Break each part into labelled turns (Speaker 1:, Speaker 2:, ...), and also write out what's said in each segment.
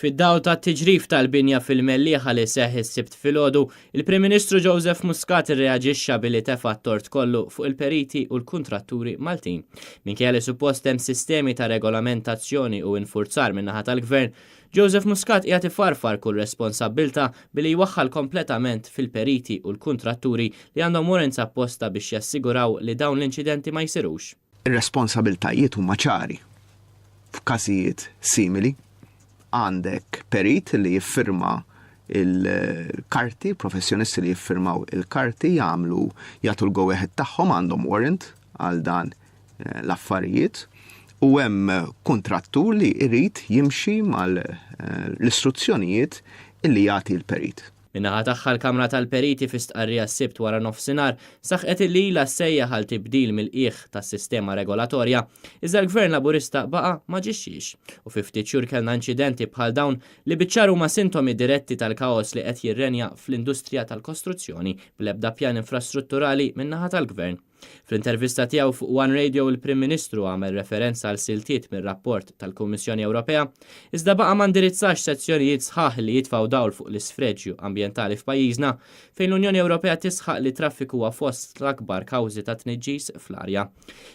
Speaker 1: Fid-dawl tat-tiġrif tal-binja fil-Mellieħa li seħħ is-Sibt filgħodu, il-Prim Ministru Joseph Muscat irreaġixxa billi tefa' t-tort kollu fuq il-periti u l-kuntratturi Maltin. Minkejja li suppost hemm sistemi ta' regolamentazzjoni u infurzar min-naħa tal-Gvern, Joseph Muscat qiegħed ifarfar kull responsabbilta billi jwaħħal kompletament fil-periti u l-kuntratturi li għandhom warrants apposta biex jassiguraw li dawn l-inċidenti ma jsirux.
Speaker 2: Ir-responsabiltajiet huma ċari. F'każijiet simili għandek perit li jiffirma il-karti, professjonisti li jiffirmaw il-karti jagħtu l-go-ahead tagħhom għandhom warrant għal dan l-affarijiet u hemm kontrattur li jrid jimxi mal-istruzzjonijiet illi jagħti l-perit.
Speaker 1: Minnaħa tagħha l-Kamra tal-Periti fi stqarrija s-Sibt wara nofsinhar saħqet illi ilha ssejjaħ għal tibdil mill-qiegħ tas-sistema regolatorja, iżda l-Gvern Laburista baqa' ma ġixxix u fi ftit xhur kellna inċidenti bħal dawn li biċċar huma sintomi diretti tal-kaos li qed jirrenja fl-industrija tal-kostruzzjoni bl-ebda pjan infrastrutturali min-naħa tal-Gvern. Fl-intervista tiegħu fuq One Radio il-Prim Ministru għamel referenza għal siltiet mir-rapport tal-Kummissjoni Ewropea, iżda baqa' ma ndirizzax sezzjonijiet sħaħ li jitfgħu dawl fuq l-isfreġġju ambjentali f'pajjiżna fejn l-Unjoni Ewropea tisħaq li traffiku huwa fost l-akbar kawżi ta' tniġġis fl-arja.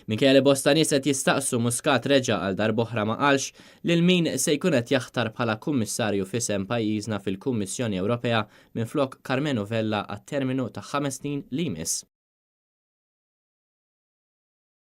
Speaker 1: Minkejja li bosta nies qed jistaqsu Muscat reġa' għal darb'oħra ma qalx lil min se jkun qed jaħtar bħala kummissarju f'isem pajjiżna fil-Kummissjoni Ewropea minflok Carmenu Vella għat-terminu ta' 5 snin li jmiss.